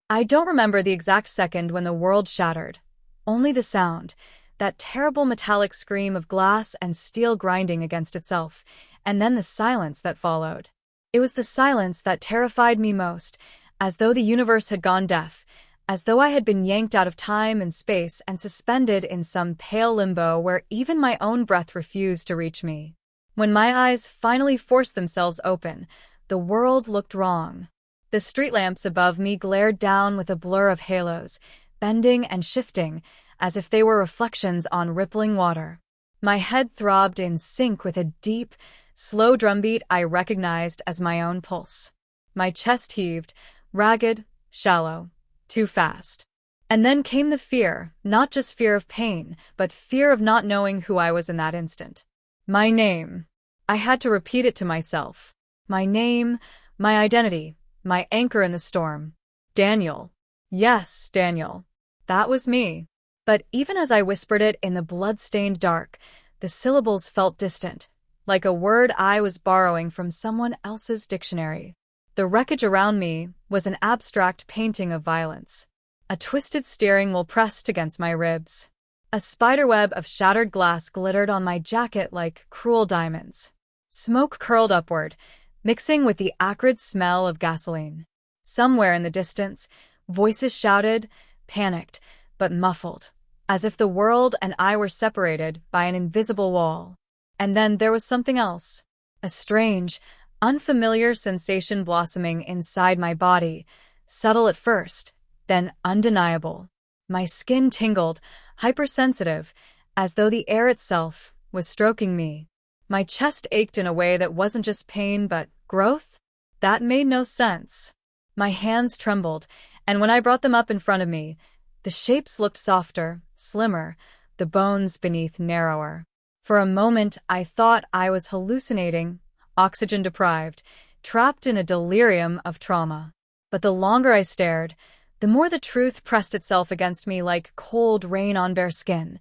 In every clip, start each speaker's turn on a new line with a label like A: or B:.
A: I don't remember the exact second when the world shattered. Only the sound, that terrible metallic scream of glass and steel grinding against itself, and then the silence that followed. It was the silence that terrified me most, as though the universe had gone deaf, as though I had been yanked out of time and space and suspended in some pale limbo where even my own breath refused to reach me. When my eyes finally forced themselves open, the world looked wrong. The street lamps above me glared down with a blur of halos, bending and shifting, as if they were reflections on rippling water. My head throbbed in sync with a deep, slow drumbeat I recognized as my own pulse. My chest heaved, ragged, shallow, too fast. And then came the fear, not just fear of pain, but fear of not knowing who I was in that instant. My name. I had to repeat it to myself. My name, my identity, my anchor in the storm. Daniel. Yes, Daniel. That was me. But even as I whispered it in the blood-stained dark, the syllables felt distant, like a word I was borrowing from someone else's dictionary. The wreckage around me was an abstract painting of violence. A twisted steering wheel pressed against my ribs. A spiderweb of shattered glass glittered on my jacket like cruel diamonds. Smoke curled upward, mixing with the acrid smell of gasoline. Somewhere in the distance, voices shouted, panicked, but muffled, as if the world and I were separated by an invisible wall. And then there was something else. A strange, unfamiliar sensation blossoming inside my body, subtle at first, then undeniable. My skin tingled, hypersensitive, as though the air itself was stroking me. My chest ached in a way that wasn't just pain but growth? That made no sense. My hands trembled, and when I brought them up in front of me, the shapes looked softer, slimmer, the bones beneath narrower. For a moment, I thought I was hallucinating, oxygen-deprived, trapped in a delirium of trauma. But the longer I stared, the more the truth pressed itself against me like cold rain on bare skin.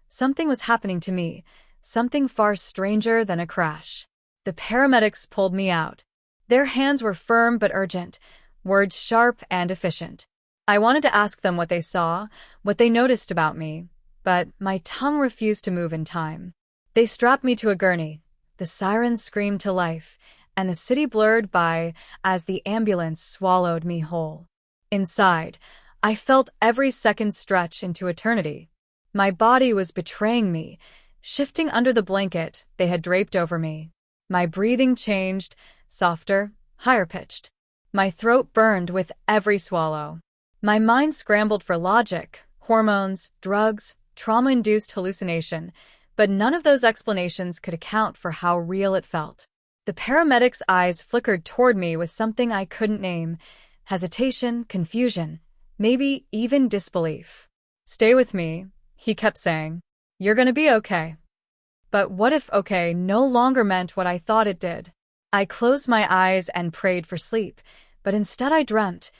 A: Something was happening to me, something far stranger than a crash. The paramedics pulled me out. Their hands were firm but urgent, words sharp and efficient. I wanted to ask them what they saw, what they noticed about me, but my tongue refused to move in time. They strapped me to a gurney. The sirens screamed to life, and the city blurred by as the ambulance swallowed me whole. Inside, I felt every second stretch into eternity. My body was betraying me, shifting under the blanket they had draped over me. My breathing changed, softer, higher-pitched. My throat burned with every swallow. My mind scrambled for logic, hormones, drugs, trauma-induced hallucination, but none of those explanations could account for how real it felt. The paramedic's eyes flickered toward me with something I couldn't name: hesitation, confusion, maybe even disbelief. "Stay with me," he kept saying. "You're gonna be okay." But what if okay no longer meant what I thought it did? I closed my eyes and prayed for sleep, but instead I dreamt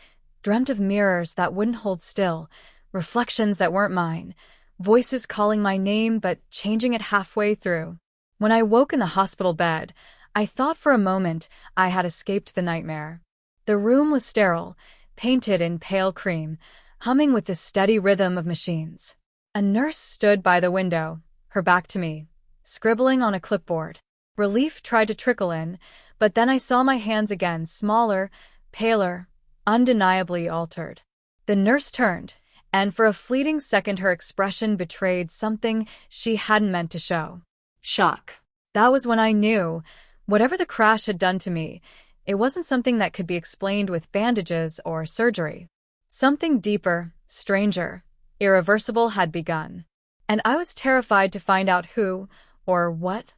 A: of mirrors that wouldn't hold still, reflections that weren't mine, voices calling my name but changing it halfway through. When I woke in the hospital bed, I thought for a moment I had escaped the nightmare. The room was sterile, painted in pale cream, humming with the steady rhythm of machines. A nurse stood by the window, her back to me, scribbling on a clipboard. Relief tried to trickle in, but then I saw my hands again, smaller, paler, undeniably altered. The nurse turned, and for a fleeting second her expression betrayed something she hadn't meant to show. Shock. That was when I knew, whatever the crash had done to me, it wasn't something that could be explained with bandages or surgery. Something deeper, stranger, irreversible had begun. And I was terrified to find out who, or what,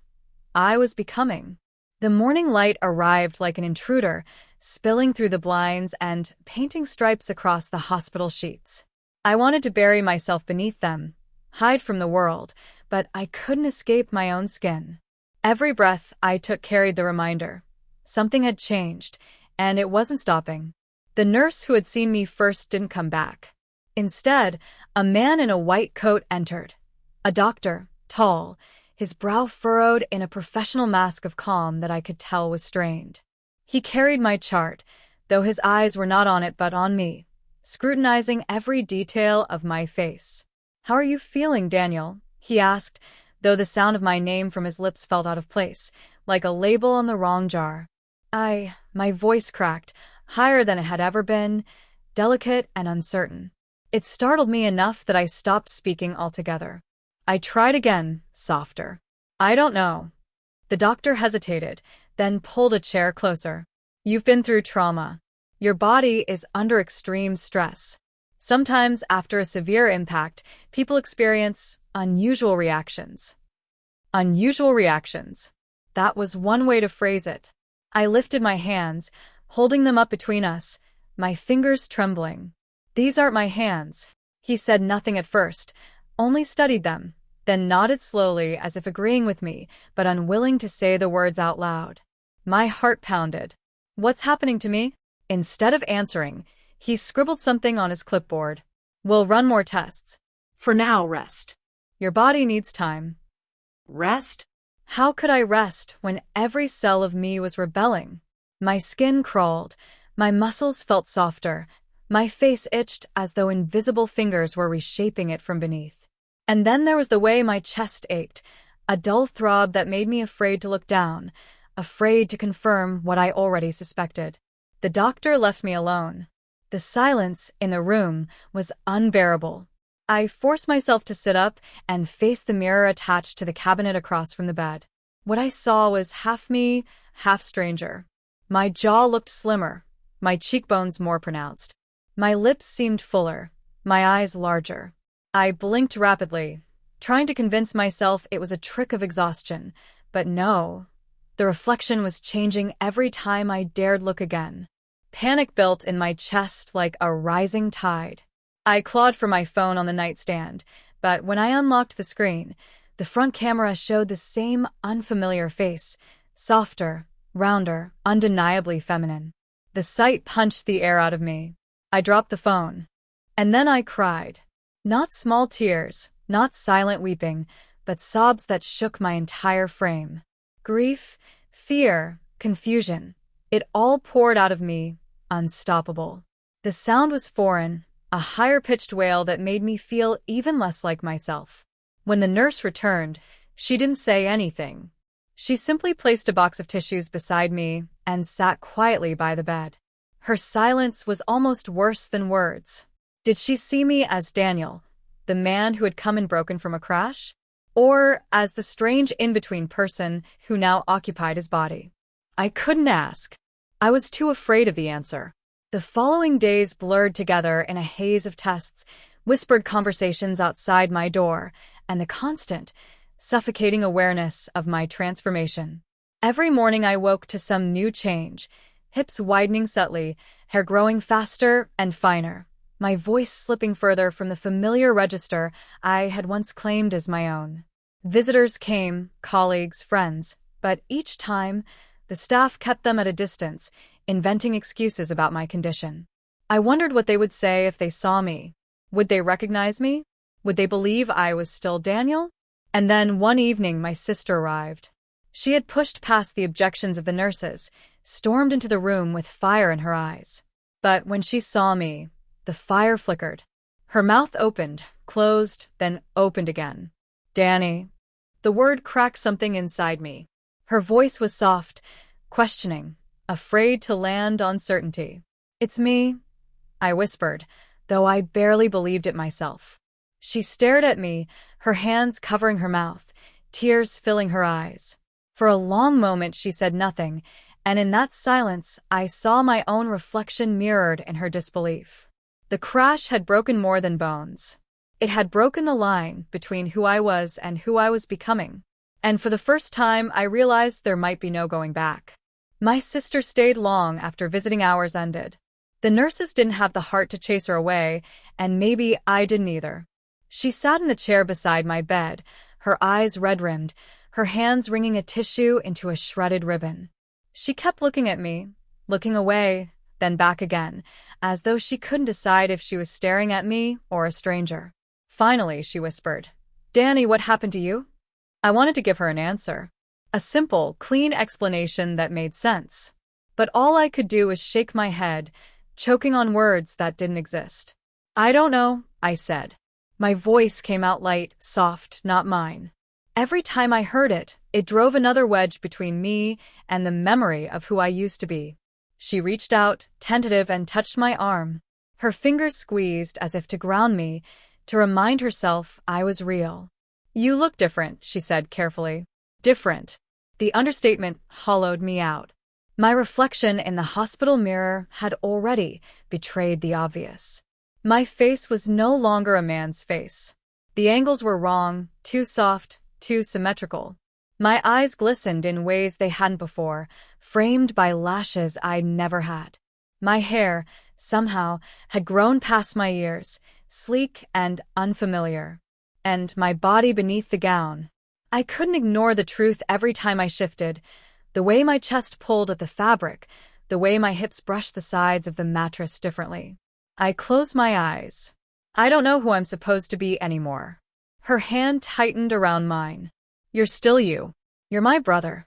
A: I was becoming. The morning light arrived like an intruder, spilling through the blinds and painting stripes across the hospital sheets. I wanted to bury myself beneath them, hide from the world, but I couldn't escape my own skin. Every breath I took carried the reminder. Something had changed, and it wasn't stopping. The nurse who had seen me first didn't come back. Instead, a man in a white coat entered. A doctor, tall, his brow furrowed in a professional mask of calm that I could tell was strained. He carried my chart, though his eyes were not on it but on me, scrutinizing every detail of my face. "How are you feeling, Daniel?" he asked, though the sound of my name from his lips felt out of place, like a label on the wrong jar. My voice cracked, higher than it had ever been, delicate and uncertain. It startled me enough that I stopped speaking altogether. I tried again, softer. "I don't know." The doctor hesitated, then pulled a chair closer. "You've been through trauma. Your body is under extreme stress. Sometimes, after a severe impact, people experience unusual reactions." Unusual reactions. That was one way to phrase it. I lifted my hands, holding them up between us, my fingers trembling. "These aren't my hands." He said nothing at first, only studied them, then nodded slowly as if agreeing with me, but unwilling to say the words out loud. My heart pounded. "What's happening to me?" Instead of answering, he scribbled something on his clipboard. "We'll run more tests.
B: For now, rest."
A: Your body needs time."
B: Rest?
A: How could I rest when every cell of me was rebelling? My skin crawled, my muscles felt softer, my face itched as though invisible fingers were reshaping it from beneath. And then there was the way my chest ached, a dull throb that made me afraid to look down, afraid to confirm what I already suspected. The doctor left me alone. The silence in the room was unbearable. I forced myself to sit up and face the mirror attached to the cabinet across from the bed. What I saw was half me, half stranger. My jaw looked slimmer, my cheekbones more pronounced. My lips seemed fuller, my eyes larger. I blinked rapidly, trying to convince myself it was a trick of exhaustion, but no. The reflection was changing every time I dared look again. Panic built in my chest like a rising tide. I clawed for my phone on the nightstand, but when I unlocked the screen, the front camera showed the same unfamiliar face, softer, rounder, undeniably feminine. The sight punched the air out of me. I dropped the phone. And then I cried. Not small tears, not silent weeping, but sobs that shook my entire frame. Grief, fear, confusion. It all poured out of me, unstoppable. The sound was foreign, a higher-pitched wail that made me feel even less like myself. When the nurse returned, she didn't say anything. She simply placed a box of tissues beside me and sat quietly by the bed. Her silence was almost worse than words. Did she see me as Daniel, the man who had come and broken from a crash? Or as the strange in-between person who now occupied his body? I couldn't ask. I was too afraid of the answer. The following days blurred together in a haze of tests, whispered conversations outside my door, and the constant, suffocating awareness of my transformation. Every morning I woke to some new change, hips widening subtly, hair growing faster and finer, my voice slipping further from the familiar register I had once claimed as my own. Visitors came, colleagues, friends, but each time, the staff kept them at a distance, inventing excuses about my condition. I wondered what they would say if they saw me. Would they recognize me? Would they believe I was still Daniel? And then one evening my sister arrived. She had pushed past the objections of the nurses, stormed into the room with fire in her eyes. But when she saw me, the fire flickered. Her mouth opened, closed, then opened again. "Danny." The word cracked something inside me. Her voice was soft, questioning, afraid to land on certainty. "It's me," I whispered, though I barely believed it myself. She stared at me, her hands covering her mouth, tears filling her eyes. For a long moment she said nothing, and in that silence I saw my own reflection mirrored in her disbelief. The crash had broken more than bones. It had broken the line between who I was and who I was becoming. And for the first time I realized there might be no going back. My sister stayed long after visiting hours ended. The nurses didn't have the heart to chase her away, and maybe I didn't either. She sat in the chair beside my bed, her eyes red-rimmed, her hands wringing a tissue into a shredded ribbon. She kept looking at me, looking away, then back again, as though she couldn't decide if she was staring at me or a stranger. Finally, she whispered, "Danny, what happened to you?" I wanted to give her an answer. A simple, clean explanation that made sense. But all I could do was shake my head, choking on words that didn't exist. I don't know, I said. My voice came out light, soft, not mine. Every time I heard it, it drove another wedge between me and the memory of who I used to be. She reached out, tentative, and touched my arm. Her fingers squeezed as if to ground me, to remind herself I was real. You look different, she said carefully. Different. The understatement hollowed me out. My reflection in the hospital mirror had already betrayed the obvious. My face was no longer a man's face. The angles were wrong, too soft, too symmetrical. My eyes glistened in ways they hadn't before, framed by lashes I'd never had. My hair, somehow, had grown past my ears, sleek and unfamiliar. And my body beneath the gown. I couldn't ignore the truth every time I shifted, the way my chest pulled at the fabric, the way my hips brushed the sides of the mattress differently. I closed my eyes. I don't know who I'm supposed to be anymore. Her hand tightened around mine. You're still you. You're my brother.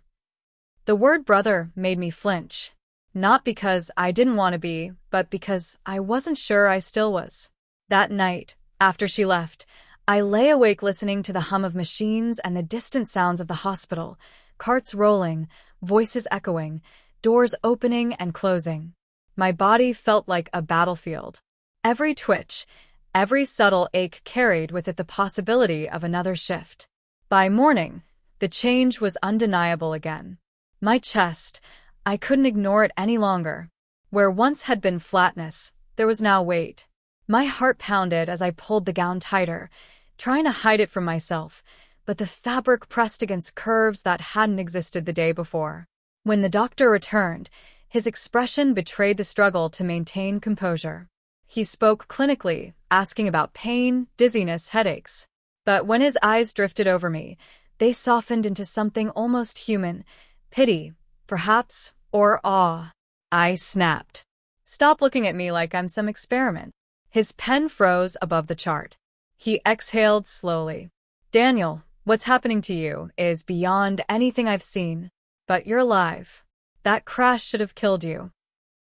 A: The word brother made me flinch. Not because I didn't want to be, but because I wasn't sure I still was. That night, after she left, I lay awake listening to the hum of machines and the distant sounds of the hospital, carts rolling, voices echoing, doors opening and closing. My body felt like a battlefield. Every twitch, every subtle ache carried with it the possibility of another shift. By morning, the change was undeniable again. My chest, I couldn't ignore it any longer. Where once had been flatness, there was now weight. My heart pounded as I pulled the gown tighter, trying to hide it from myself, but the fabric pressed against curves that hadn't existed the day before. When the doctor returned, his expression betrayed the struggle to maintain composure. He spoke clinically, asking about pain, dizziness, headaches. But when his eyes drifted over me, they softened into something almost human, pity, perhaps, or awe. I snapped. Stop looking at me like I'm some experiment. His pen froze above the chart. He exhaled slowly. Daniel, what's happening to you is beyond anything I've seen. But you're alive. That crash should have killed you.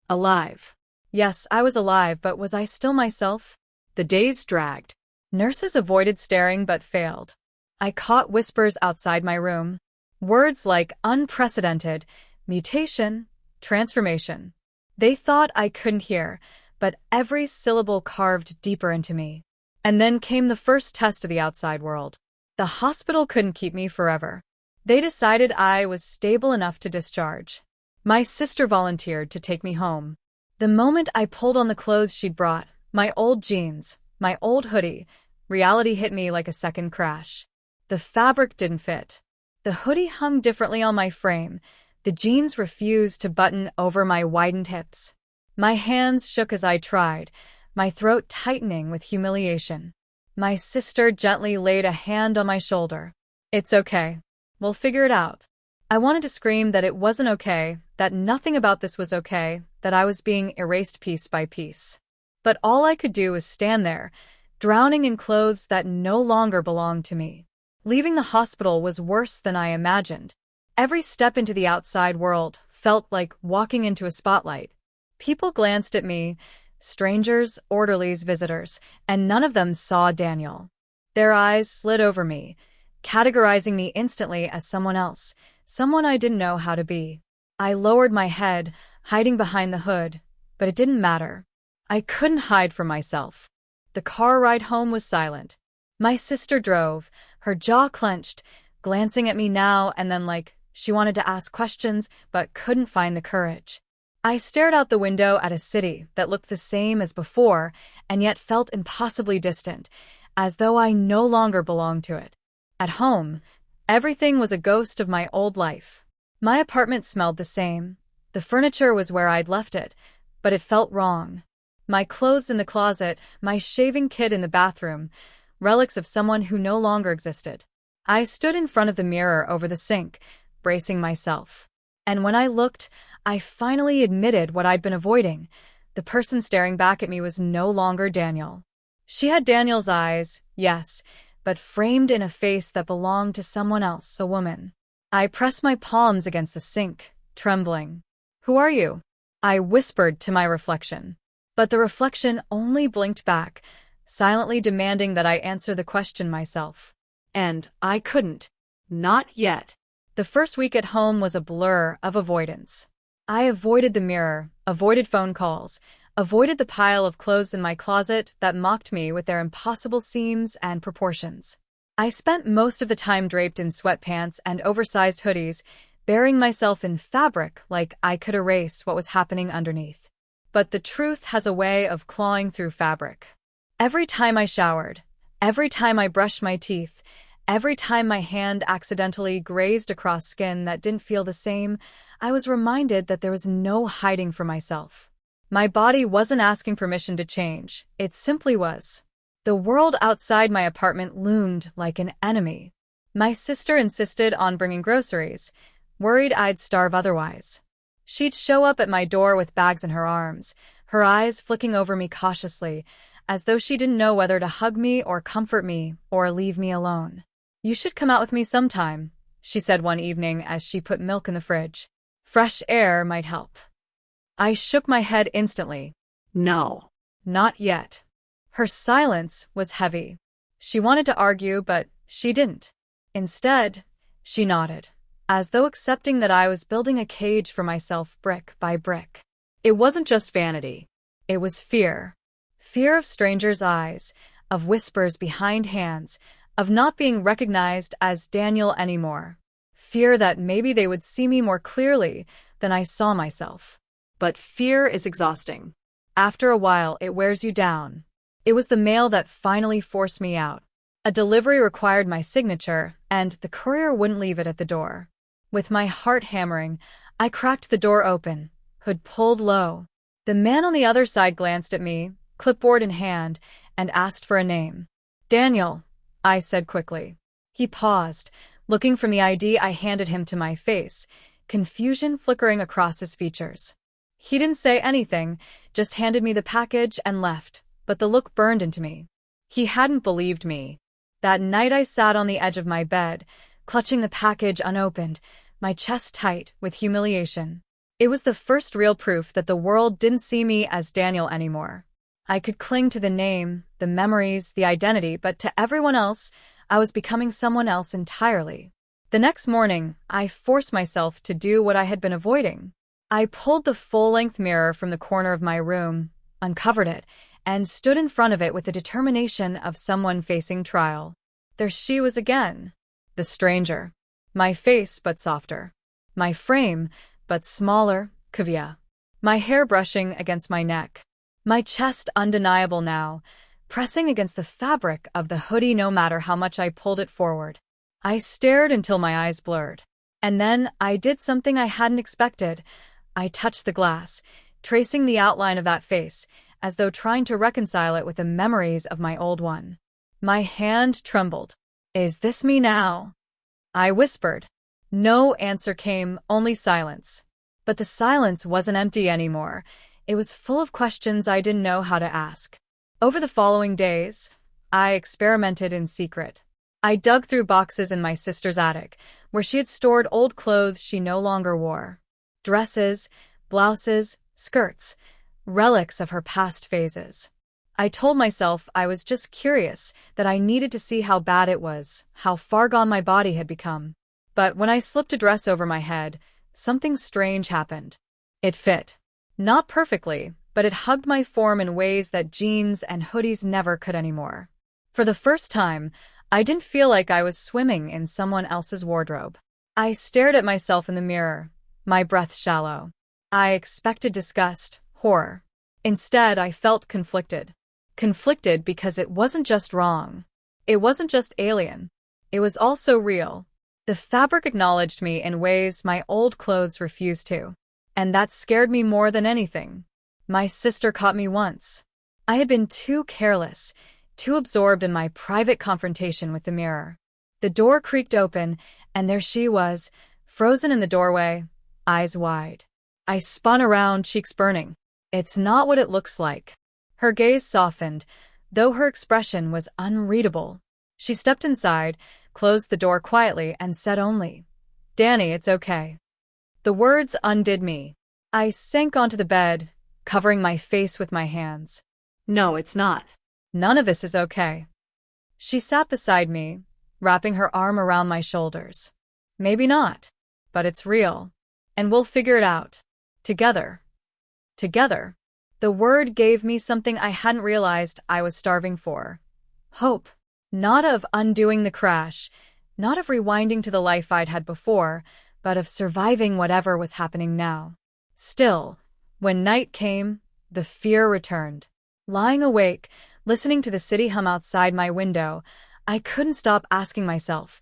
A: Alive. Yes, I was alive, but was I still myself? The days dragged. Nurses avoided staring but failed. I caught whispers outside my room. Words like unprecedented, mutation, transformation. They thought I couldn't hear, but every syllable carved deeper into me. And then came the first test of the outside world. The hospital couldn't keep me forever. They decided I was stable enough to discharge. My sister volunteered to take me home. The moment I pulled on the clothes she'd brought, my old jeans, my old hoodie, reality hit me like a second crash. The fabric didn't fit. The hoodie hung differently on my frame. The jeans refused to button over my widened hips. My hands shook as I tried, my throat tightening with humiliation. My sister gently laid a hand on my shoulder. It's okay. We'll figure it out. I wanted to scream that it wasn't okay, that nothing about this was okay, that I was being erased piece by piece. But all I could do was stand there, drowning in clothes that no longer belonged to me. Leaving the hospital was worse than I imagined. Every step into the outside world felt like walking into a spotlight. People glanced at me, strangers, orderlies, visitors, and none of them saw Daniel. Their eyes slid over me, categorizing me instantly as someone else, someone I didn't know how to be. I lowered my head, hiding behind the hood, but it didn't matter. I couldn't hide from myself. The car ride home was silent. My sister drove, her jaw clenched, glancing at me now and then like she wanted to ask questions but couldn't find the courage. I stared out the window at a city that looked the same as before and yet felt impossibly distant, as though I no longer belonged to it. At home, everything was a ghost of my old life. My apartment smelled the same. The furniture was where I'd left it, but it felt wrong. My clothes in the closet, my shaving kit in the bathroom, relics of someone who no longer existed. I stood in front of the mirror over the sink, bracing myself. And when I looked, I finally admitted what I'd been avoiding. The person staring back at me was no longer Daniel. She had Daniel's eyes, yes, but framed in a face that belonged to someone else, a woman. I pressed my palms against the sink, trembling. Who are you? I whispered to my reflection. But the reflection only blinked back, silently demanding that I answer the question myself.
B: And I couldn't. Not yet.
A: The first week at home was a blur of avoidance. I avoided the mirror, avoided phone calls, avoided the pile of clothes in my closet that mocked me with their impossible seams and proportions. I spent most of the time draped in sweatpants and oversized hoodies, burying myself in fabric like I could erase what was happening underneath. But the truth has a way of clawing through fabric. Every time I showered, every time I brushed my teeth, every time my hand accidentally grazed across skin that didn't feel the same, I was reminded that there was no hiding from myself. My body wasn't asking permission to change, it simply was. The world outside my apartment loomed like an enemy. My sister insisted on bringing groceries, worried I'd starve otherwise. She'd show up at my door with bags in her arms, her eyes flicking over me cautiously, as though she didn't know whether to hug me or comfort me or leave me alone. "You should come out with me sometime," she said one evening as she put milk in the fridge. "Fresh air might help." I shook my head instantly.
B: No.
A: Not yet. Her silence was heavy. She wanted to argue, but she didn't. Instead, she nodded, as though accepting that I was building a cage for myself brick by brick. It wasn't just vanity. It was fear. Fear of strangers' eyes, of whispers behind hands, of not being recognized as Daniel anymore. Fear that maybe they would see me more clearly than I saw myself.
B: But fear is exhausting.
A: After a while, it wears you down. It was the mail that finally forced me out. A delivery required my signature, and the courier wouldn't leave it at the door. With my heart hammering, I cracked the door open, hood pulled low. The man on the other side glanced at me, clipboard in hand, and asked for a name. "Daniel," I said quickly. He paused, looking from the ID I handed him to my face, confusion flickering across his features. He didn't say anything, just handed me the package and left, but the look burned into me. He hadn't believed me. That night I sat on the edge of my bed, clutching the package unopened, my chest tight with humiliation. It was the first real proof that the world didn't see me as Daniel anymore. I could cling to the name, the memories, the identity, but to everyone else, I was becoming someone else entirely. The next morning, I forced myself to do what I had been avoiding. I pulled the full-length mirror from the corner of my room, uncovered it, and stood in front of it with the determination of someone facing trial. There she was again. The stranger. My face, but softer. My frame, but smaller, cavia. My hair brushing against my neck. My chest undeniable now, pressing against the fabric of the hoodie no matter how much I pulled it forward. I stared until my eyes blurred. And then I did something I hadn't expected. I touched the glass, tracing the outline of that face, as though trying to reconcile it with the memories of my old one. My hand trembled. "Is this me now?" I whispered. No answer came, only silence. But the silence wasn't empty anymore. It was full of questions I didn't know how to ask. Over the following days, I experimented in secret. I dug through boxes in my sister's attic, where she had stored old clothes she no longer wore. Dresses, blouses, skirts, relics of her past phases. I told myself I was just curious, that I needed to see how bad it was, how far gone my body had become. But when I slipped a dress over my head, something strange happened. It fit. Not perfectly, but it hugged my form in ways that jeans and hoodies never could anymore. For the first time, I didn't feel like I was swimming in someone else's wardrobe. I stared at myself in the mirror, my breath shallow. I expected disgust, horror. Instead, I felt conflicted. Conflicted because it wasn't just wrong. It wasn't just alien. It was also real. The fabric acknowledged me in ways my old clothes refused to. And that scared me more than anything. My sister caught me once. I had been too careless, too absorbed in my private confrontation with the mirror. The door creaked open, and there she was, frozen in the doorway, eyes wide. I spun around, cheeks burning. "It's not what it looks like." Her gaze softened, though her expression was unreadable. She stepped inside, closed the door quietly, and said only, "Danny, it's okay." The words undid me. I sank onto the bed, covering my face with my hands.
B: No, it's not.
A: None of this is okay. She sat beside me, wrapping her arm around my shoulders. Maybe not, but it's real. And we'll figure it out. Together. Together. The word gave me something I hadn't realized I was starving for. Hope. Not of undoing the crash, not of rewinding to the life I'd had before, but of surviving whatever was happening now. Still, when night came, the fear returned. Lying awake, listening to the city hum outside my window, I couldn't stop asking myself,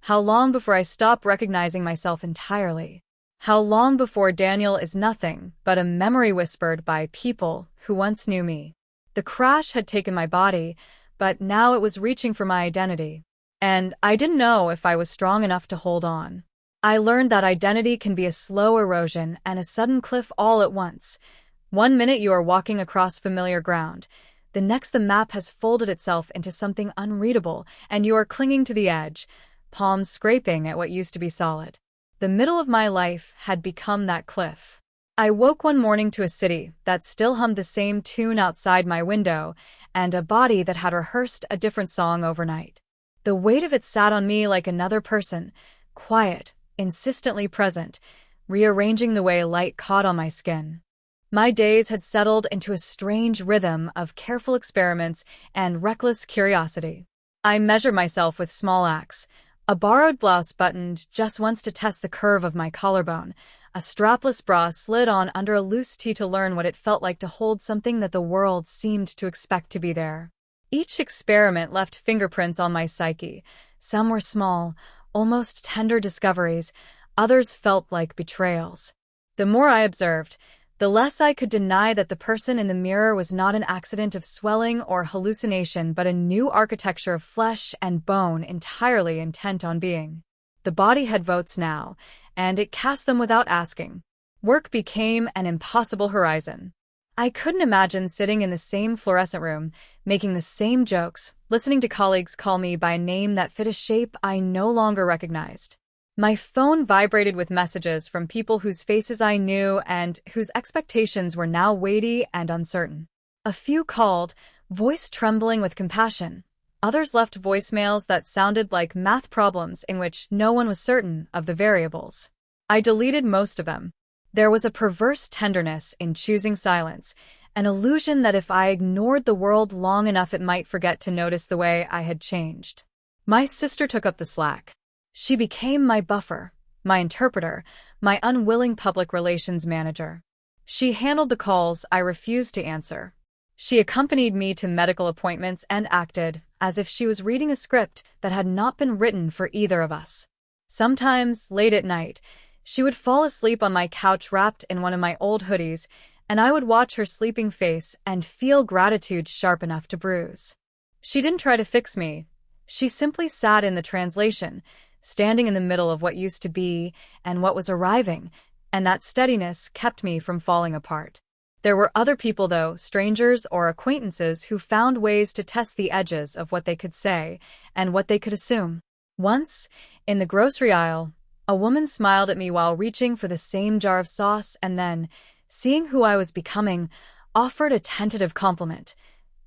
A: how long before I stop recognizing myself entirely? How long before Daniel is nothing but a memory whispered by people who once knew me? The crash had taken my body, but now it was reaching for my identity. And I didn't know if I was strong enough to hold on. I learned that identity can be a slow erosion and a sudden cliff all at once. One minute you are walking across familiar ground. The next the map has folded itself into something unreadable, and you are clinging to the edge, palms scraping at what used to be solid. The middle of my life had become that cliff. I woke one morning to a city that still hummed the same tune outside my window, and a body that had rehearsed a different song overnight. The weight of it sat on me like another person, quiet, insistently present, rearranging the way light caught on my skin. My days had settled into a strange rhythm of careful experiments and reckless curiosity. I measured myself with small acts, a borrowed blouse buttoned just once to test the curve of my collarbone, a strapless bra slid on under a loose tee to learn what it felt like to hold something that the world seemed to expect to be there. Each experiment left fingerprints on my psyche. Some were small, almost tender discoveries, others felt like betrayals. The more I observed, the less I could deny that the person in the mirror was not an accident of swelling or hallucination but a new architecture of flesh and bone entirely intent on being. The body had votes now, and it cast them without asking. Work became an impossible horizon. I couldn't imagine sitting in the same fluorescent room, making the same jokes, listening to colleagues call me by a name that fit a shape I no longer recognized. My phone vibrated with messages from people whose faces I knew and whose expectations were now weighty and uncertain. A few called, voice trembling with compassion. Others left voicemails that sounded like math problems in which no one was certain of the variables. I deleted most of them. There was a perverse tenderness in choosing silence, an illusion that if I ignored the world long enough it might forget to notice the way I had changed. My sister took up the slack. She became my buffer, my interpreter, my unwilling public relations manager. She handled the calls I refused to answer. She accompanied me to medical appointments and acted as if she was reading a script that had not been written for either of us. Sometimes, late at night, she would fall asleep on my couch wrapped in one of my old hoodies, and I would watch her sleeping face and feel gratitude sharp enough to bruise. She didn't try to fix me. She simply sat in the translation, standing in the middle of what used to be and what was arriving, and that steadiness kept me from falling apart. There were other people, though, strangers or acquaintances, who found ways to test the edges of what they could say and what they could assume. Once, in the grocery aisle, a woman smiled at me while reaching for the same jar of sauce and then, seeing who I was becoming, offered a tentative compliment.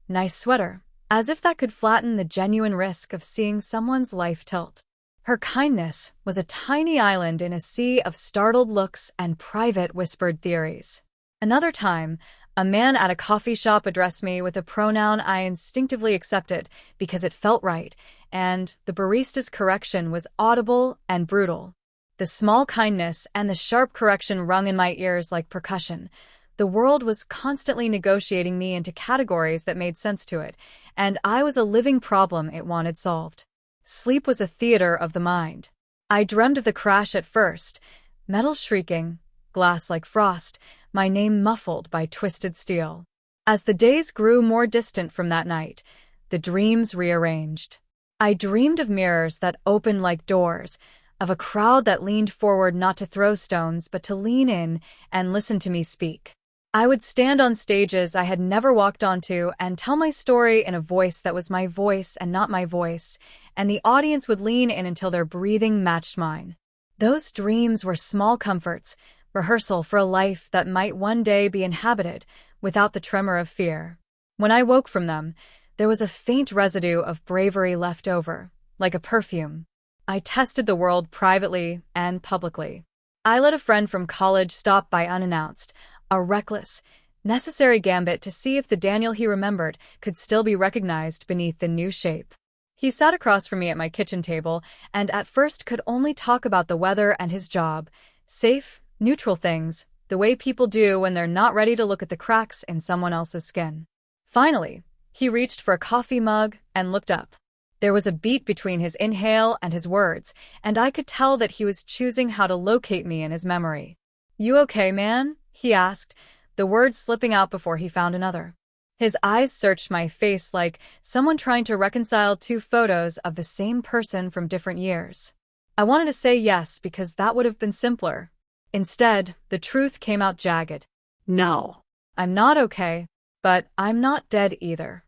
A: Nice sweater, as if that could flatten the genuine risk of seeing someone's life tilt. Her kindness was a tiny island in a sea of startled looks and private whispered theories. Another time, a man at a coffee shop addressed me with a pronoun I instinctively accepted because it felt right, and the barista's correction was audible and brutal. The small kindness and the sharp correction rung in my ears like percussion. The world was constantly negotiating me into categories that made sense to it, and I was a living problem it wanted solved. Sleep was a theater of the mind. I dreamed of the crash at first, metal shrieking, glass like frost, my name muffled by twisted steel. As the days grew more distant from that night, the dreams rearranged. I dreamed of mirrors that opened like doors, of a crowd that leaned forward not to throw stones but to lean in and listen to me speak. I would stand on stages I had never walked onto and tell my story in a voice that was my voice and not my voice, and the audience would lean in until their breathing matched mine. Those dreams were small comforts, rehearsal for a life that might one day be inhabited without the tremor of fear. When I woke from them, there was a faint residue of bravery left over, like a perfume. I tested the world privately and publicly. I let a friend from college stop by unannounced, a reckless, necessary gambit to see if the Daniel he remembered could still be recognized beneath the new shape. He sat across from me at my kitchen table and at first could only talk about the weather and his job, safe, neutral things, the way people do when they're not ready to look at the cracks in someone else's skin. Finally, he reached for a coffee mug and looked up. There was a beat between his inhale and his words, and I could tell that he was choosing how to locate me in his memory. "You okay, man?" he asked, the words slipping out before he found another. His eyes searched my face like someone trying to reconcile two photos of the same person from different years. I wanted to say yes because that would have been simpler. Instead, the truth came out jagged.
B: No.
A: I'm not okay, but I'm not dead either.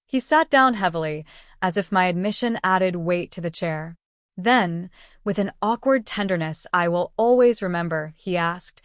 A: He sat down heavily, as if my admission added weight to the chair. Then, with an awkward tenderness I will always remember, he asked,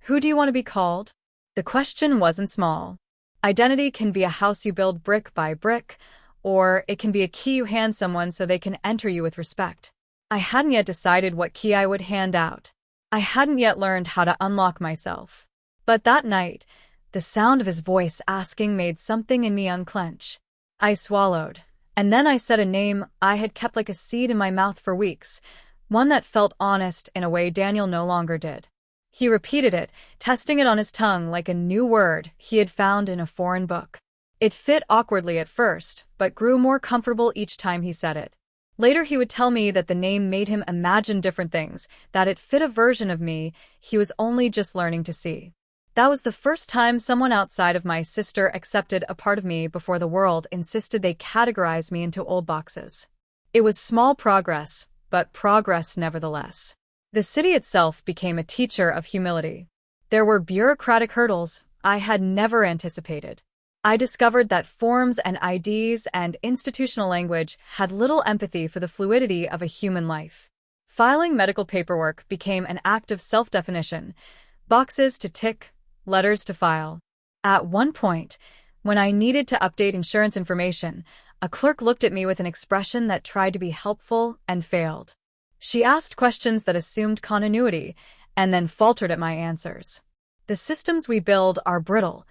A: "Who do you want to be called?" The question wasn't small. Identity can be a house you build brick by brick, or it can be a key you hand someone so they can enter you with respect. I hadn't yet decided what key I would hand out. I hadn't yet learned how to unlock myself. But that night, the sound of his voice asking made something in me unclench. I swallowed, and then I said a name I had kept like a seed in my mouth for weeks, one that felt honest in a way Daniel no longer did. He repeated it, testing it on his tongue like a new word he had found in a foreign book. It fit awkwardly at first, but grew more comfortable each time he said it. Later he would tell me that the name made him imagine different things, that it fit a version of me he was only just learning to see. That was the first time someone outside of my sister accepted a part of me before the world insisted they categorize me into old boxes. It was small progress, but progress nevertheless. The city itself became a teacher of humility. There were bureaucratic hurdles I had never anticipated. I discovered that forms and IDs and institutional language had little empathy for the fluidity of a human life. Filing medical paperwork became an act of self-definition, boxes to tick, letters to file. At one point, when I needed to update insurance information, a clerk looked at me with an expression that tried to be helpful and failed. She asked questions that assumed continuity and then faltered at my answers. The systems we build are brittle.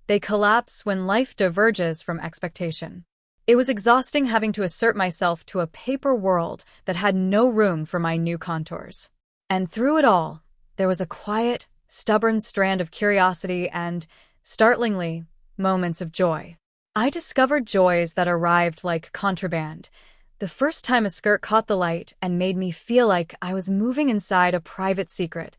A: They collapse when life diverges from expectation. It was exhausting having to assert myself to a paper world that had no room for my new contours. And through it all, there was a quiet, stubborn strand of curiosity and, startlingly, moments of joy. I discovered joys that arrived like contraband. The first time a skirt caught the light and made me feel like I was moving inside a private secret.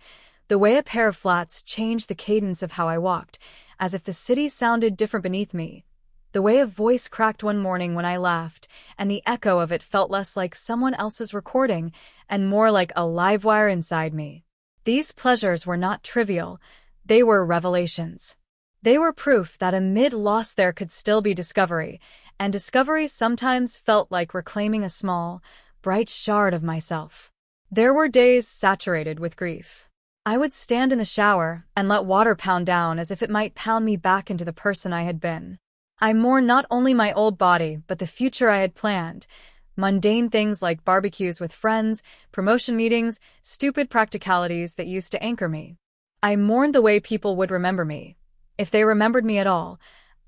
A: The way a pair of flats changed the cadence of how I walked, as if the city sounded different beneath me. The way a voice cracked one morning when I laughed, and the echo of it felt less like someone else's recording and more like a live wire inside me. These pleasures were not trivial. They were revelations. They were proof that amid loss there could still be discovery, and discovery sometimes felt like reclaiming a small, bright shard of myself. There were days saturated with grief. I would stand in the shower and let water pound down as if it might pound me back into the person I had been. I mourned not only my old body, but the future I had planned. Mundane things like barbecues with friends, promotion meetings, stupid practicalities that used to anchor me. I mourned the way people would remember me, if they remembered me at all,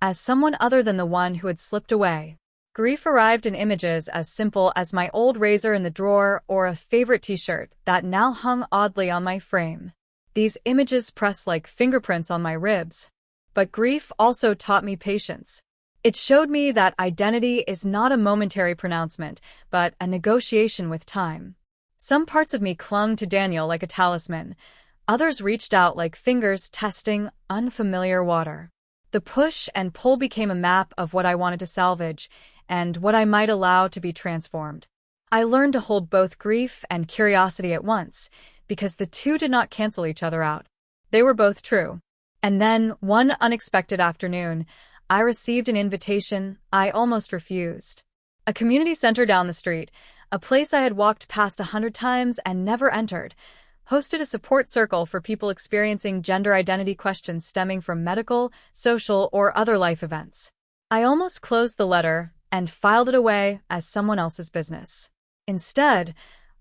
A: as someone other than the one who had slipped away. Grief arrived in images as simple as my old razor in the drawer or a favorite t-shirt that now hung oddly on my frame. These images pressed like fingerprints on my ribs. But grief also taught me patience. It showed me that identity is not a momentary pronouncement, but a negotiation with time. Some parts of me clung to Daniel like a talisman. Others reached out like fingers testing unfamiliar water. The push and pull became a map of what I wanted to salvage and what I might allow to be transformed. I learned to hold both grief and curiosity at once, because the two did not cancel each other out. They were both true. And then, one unexpected afternoon, I received an invitation I almost refused. A community center down the street, a place I had walked past 100 times and never entered, hosted a support circle for people experiencing gender identity questions stemming from medical, social, or other life events. I almost closed the letter and filed it away as someone else's business. Instead,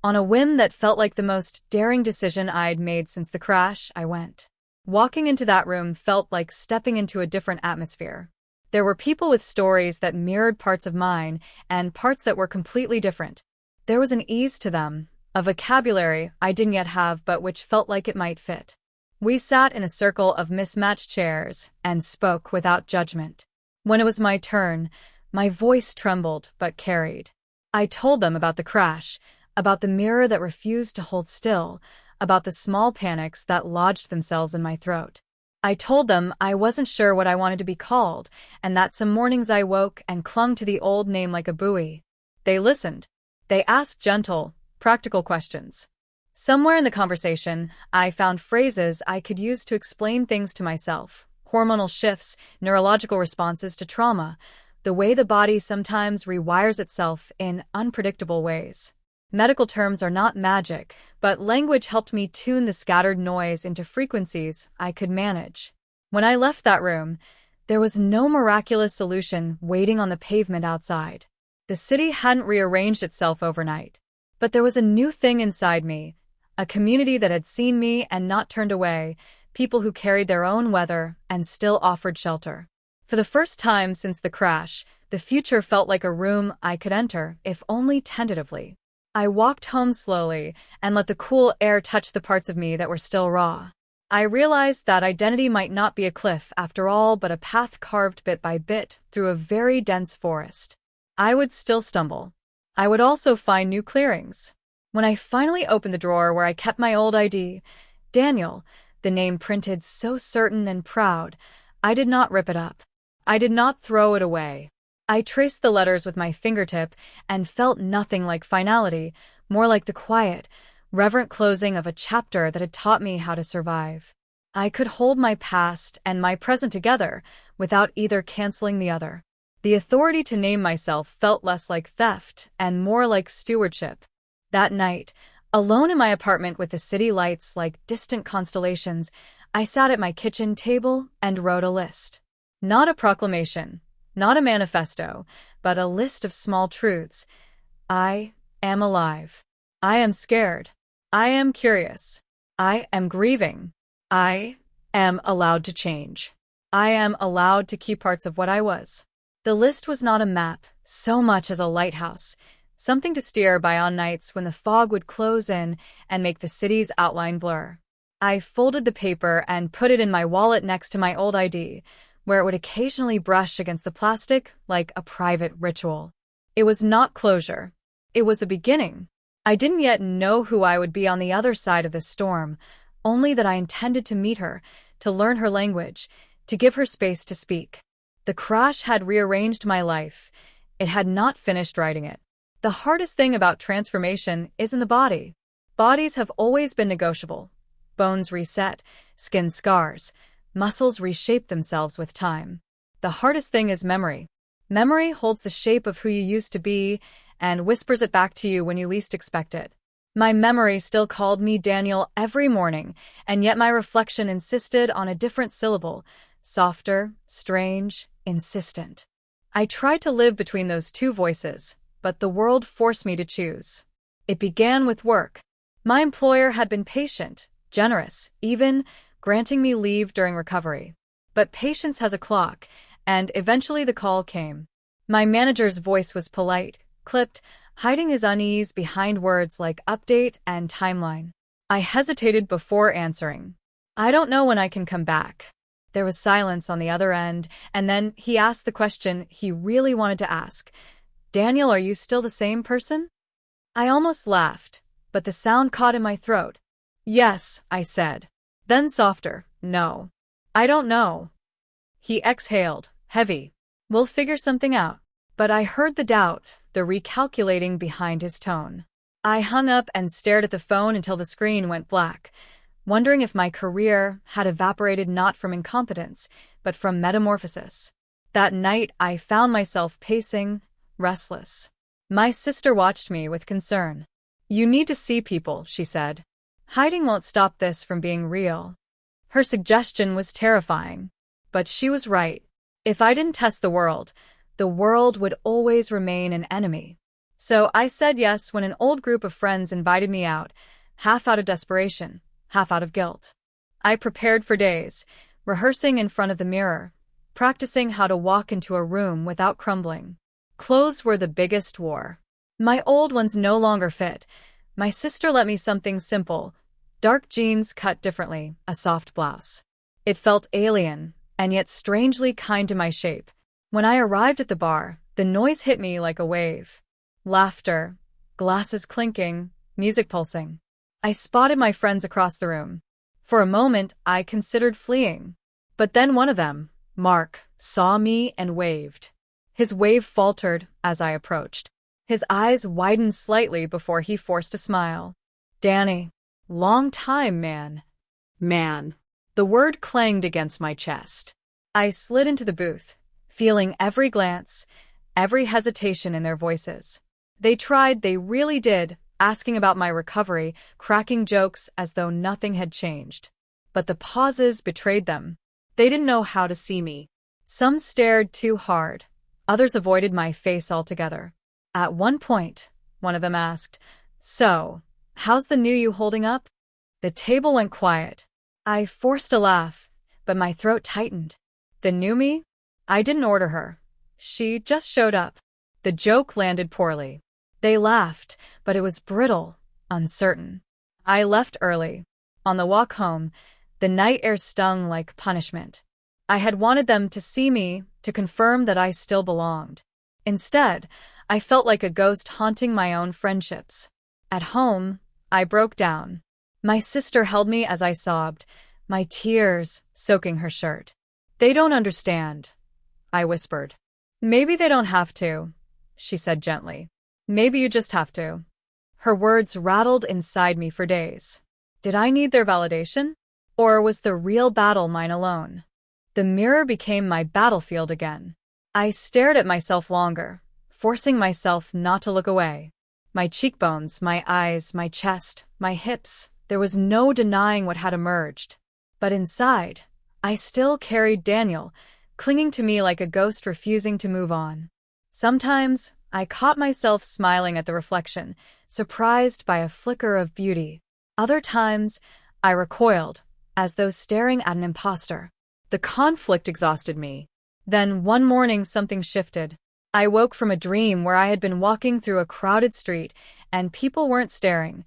A: on a whim that felt like the most daring decision I'd made since the crash, I went. Walking into that room felt like stepping into a different atmosphere. There were people with stories that mirrored parts of mine and parts that were completely different. There was an ease to them, a vocabulary I didn't yet have but which felt like it might fit. We sat in a circle of mismatched chairs and spoke without judgment. When it was my turn, my voice trembled but carried. I told them about the crash, about the mirror that refused to hold still, about the small panics that lodged themselves in my throat. I told them I wasn't sure what I wanted to be called, and that some mornings I woke and clung to the old name like a buoy. They listened. They asked gentle, practical questions. Somewhere in the conversation, I found phrases I could use to explain things to myself: hormonal shifts, neurological responses to trauma, the way the body sometimes rewires itself in unpredictable ways. Medical terms are not magic, but language helped me tune the scattered noise into frequencies I could manage. When I left that room, there was no miraculous solution waiting on the pavement outside. The city hadn't rearranged itself overnight. But there was a new thing inside me, a community that had seen me and not turned away, people who carried their own weather and still offered shelter. For the first time since the crash, the future felt like a room I could enter, if only tentatively. I walked home slowly and let the cool air touch the parts of me that were still raw. I realized that identity might not be a cliff after all, but a path carved bit by bit through a very dense forest. I would still stumble. I would also find new clearings. When I finally opened the drawer where I kept my old ID, Daniel, the name printed so certain and proud, I did not rip it up. I did not throw it away. I traced the letters with my fingertip and felt nothing like finality, more like the quiet, reverent closing of a chapter that had taught me how to survive. I could hold my past and my present together without either canceling the other. The authority to name myself felt less like theft and more like stewardship. That night, alone in my apartment with the city lights like distant constellations, I sat at my kitchen table and wrote a list. Not a proclamation, not a manifesto, but a list of small truths. I am alive. I am scared. I am curious. I am grieving. I am allowed to change. I am allowed to keep parts of what I was. The list was not a map, so much as a lighthouse, something to steer by on nights when the fog would close in and make the city's outline blur. I folded the paper and put it in my wallet next to my old ID, where it would occasionally brush against the plastic like a private ritual. It was not closure. It was a beginning. I didn't yet know who I would be on the other side of the storm, only that I intended to meet her, to learn her language, to give her space to speak. The crash had rearranged my life. It had not finished writing it. The hardest thing about transformation is in the body. Bodies have always been negotiable. Bones reset, skin scars, muscles reshape themselves with time. The hardest thing is memory. Memory holds the shape of who you used to be and whispers it back to you when you least expect it. My memory still called me Daniel every morning, and yet my reflection insisted on a different syllable, softer, strange, insistent. I tried to live between those two voices, but the world forced me to choose. It began with work. My employer had been patient, generous, even granting me leave during recovery. But patience has a clock, and eventually the call came. My manager's voice was polite, clipped, hiding his unease behind words like update and timeline. I hesitated before answering. I don't know when I can come back. There was silence on the other end, and then he asked the question he really wanted to ask. Daniel, are you still the same person? I almost laughed, but the sound caught in my throat. Yes, I said. Then softer, no. I don't know. He exhaled, heavy. We'll figure something out. But I heard the doubt, the recalculating behind his tone. I hung up and stared at the phone until the screen went black, wondering if my career had evaporated not from incompetence, but from metamorphosis. That night, I found myself pacing, restless. My sister watched me with concern. You need to see people, she said. Hiding won't stop this from being real. Her suggestion was terrifying. But she was right. If I didn't test the world would always remain an enemy. So I said yes when an old group of friends invited me out, half out of desperation, half out of guilt. I prepared for days, rehearsing in front of the mirror, practicing how to walk into a room without crumbling. Clothes were the biggest war. My old ones no longer fit. My sister let me something simple, dark jeans cut differently, a soft blouse. It felt alien, and yet strangely kind to my shape. When I arrived at the bar, the noise hit me like a wave. Laughter, glasses clinking, music pulsing. I spotted my friends across the room. For a moment, I considered fleeing. But then one of them, Mark, saw me and waved. His wave faltered as I approached. His eyes widened slightly before he forced a smile. Danny. Long time, man.
B: Man.
A: The word clanged against my chest. I slid into the booth, feeling every glance, every hesitation in their voices. They really did, asking about my recovery, cracking jokes as though nothing had changed. But the pauses betrayed them. They didn't know how to see me. Some stared too hard. Others avoided my face altogether. At one point, one of them asked, "So, how's the new you holding up?" The table went quiet. I forced a laugh, but my throat tightened. The new me? I didn't order her. She just showed up. The joke landed poorly. They laughed, but it was brittle, uncertain. I left early. On the walk home, the night air stung like punishment. I had wanted them to see me, to confirm that I still belonged. Instead, I felt like a ghost haunting my own friendships. At home, I broke down. My sister held me as I sobbed, my tears soaking her shirt. "They don't understand," I whispered. "Maybe they don't have to," she said gently. "Maybe you just have to." Her words rattled inside me for days. Did I need their validation? Or was the real battle mine alone? The mirror became my battlefield again. I stared at myself longer, forcing myself not to look away. My cheekbones, my eyes, my chest, my hips, there was no denying what had emerged. But inside, I still carried Daniel, clinging to me like a ghost refusing to move on. Sometimes, I caught myself smiling at the reflection, surprised by a flicker of beauty. Other times, I recoiled, as though staring at an imposter. The conflict exhausted me. Then one morning something shifted. I woke from a dream where I had been walking through a crowded street, and people weren't staring.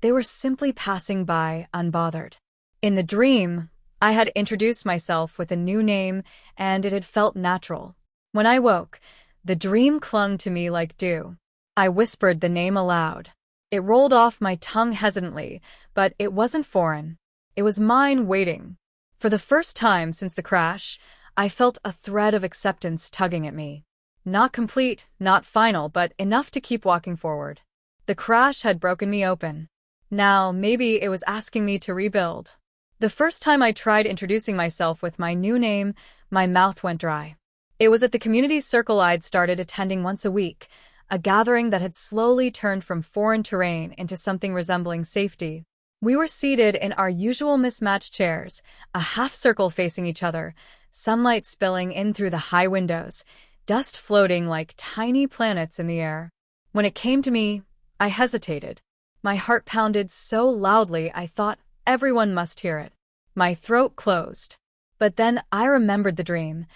A: They were simply passing by, unbothered. In the dream, I had introduced myself with a new name, and it had felt natural. When I woke, the dream clung to me like dew. I whispered the name aloud. It rolled off my tongue hesitantly, but it wasn't foreign. It was mine waiting. For the first time since the crash, I felt a thread of acceptance tugging at me. Not complete, not final, but enough to keep walking forward. The crash had broken me open. Now, maybe it was asking me to rebuild. The first time I tried introducing myself with my new name, my mouth went dry. It was at the community circle I'd started attending once a week, a gathering that had slowly turned from foreign terrain into something resembling safety. We were seated in our usual mismatched chairs, a half circle facing each other, sunlight spilling in through the high windows, dust floating like tiny planets in the air. When it came to me, I hesitated. My heart pounded so loudly I thought everyone must hear it. My throat closed. But then I remembered the dream,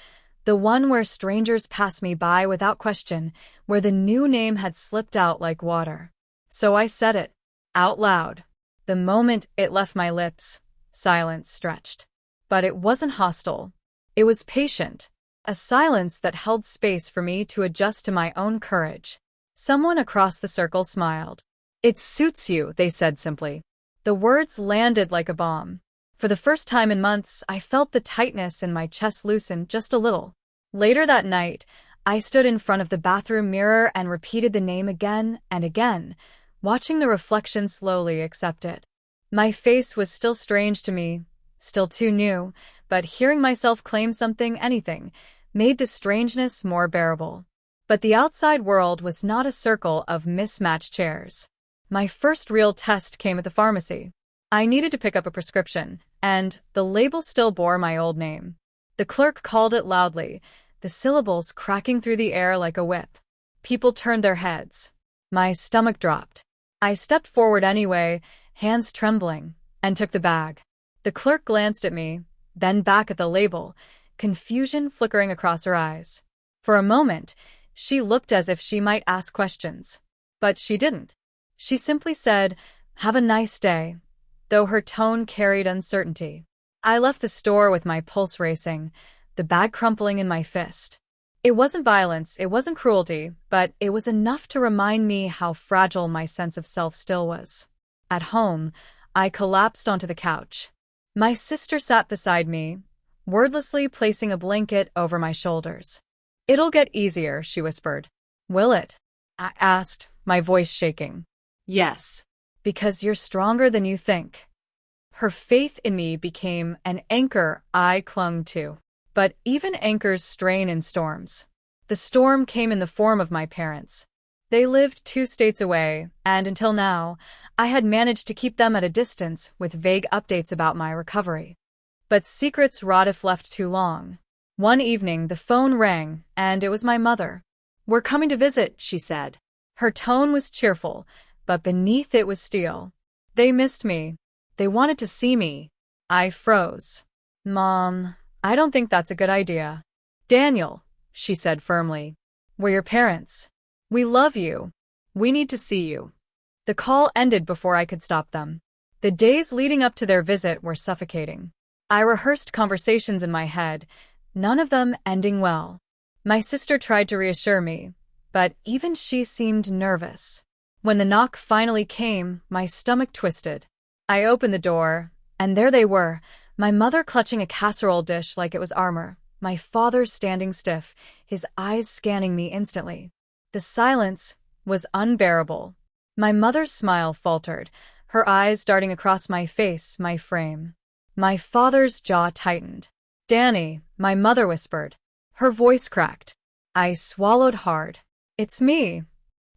A: the one where strangers passed me by without question, where the new name had slipped out like water. So I said it, out loud. The moment it left my lips, silence stretched. But it wasn't hostile. It was patient, a silence that held space for me to adjust to my own courage. Someone across the circle smiled. "It suits you," they said simply. The words landed like a bomb. For the first time in months, I felt the tightness in my chest loosen just a little. Later that night, I stood in front of the bathroom mirror and repeated the name again and again, watching the reflection slowly accept it. My face was still strange to me, still too new, but hearing myself claim something, anything, made the strangeness more bearable. But the outside world was not a circle of mismatched chairs. My first real test came at the pharmacy. I needed to pick up a prescription, and the label still bore my old name. The clerk called it loudly, the syllables cracking through the air like a whip. People turned their heads. My stomach dropped. I stepped forward anyway, hands trembling, and took the bag. The clerk glanced at me, then back at the label, confusion flickering across her eyes. For a moment, she looked as if she might ask questions. But she didn't. She simply said, "Have a nice day," though her tone carried uncertainty. I left the store with my pulse racing, the bag crumpling in my fist. It wasn't violence, it wasn't cruelty, but it was enough to remind me how fragile my sense of self still was. At home, I collapsed onto the couch. My sister sat beside me, wordlessly placing a blanket over my shoulders. "It'll get easier," she whispered. "Will it?" I asked, my voice shaking.
B: Yes.
A: "Because you're stronger than you think." Her faith in me became an anchor I clung to. But even anchors strain in storms. The storm came in the form of my parents. They lived 2 states away, and until now, I had managed to keep them at a distance with vague updates about my recovery. But secrets rot if left too long. One evening, the phone rang, and it was my mother. "We're coming to visit," she said. Her tone was cheerful, but beneath it was steel. They missed me. They wanted to see me. I froze. "Mom, I don't think that's a good idea." "Daniel," she said firmly, "we're your parents. We love you. We need to see you." The call ended before I could stop them. The days leading up to their visit were suffocating. I rehearsed conversations in my head, none of them ending well. My sister tried to reassure me, but even she seemed nervous. When the knock finally came, my stomach twisted. I opened the door, and there they were, my mother clutching a casserole dish like it was armor, my father standing stiff, his eyes scanning me instantly. The silence was unbearable. My mother's smile faltered, her eyes darting across my face, my frame. My father's jaw tightened. "Danny," my mother whispered. Her voice cracked. I swallowed hard. "It's me."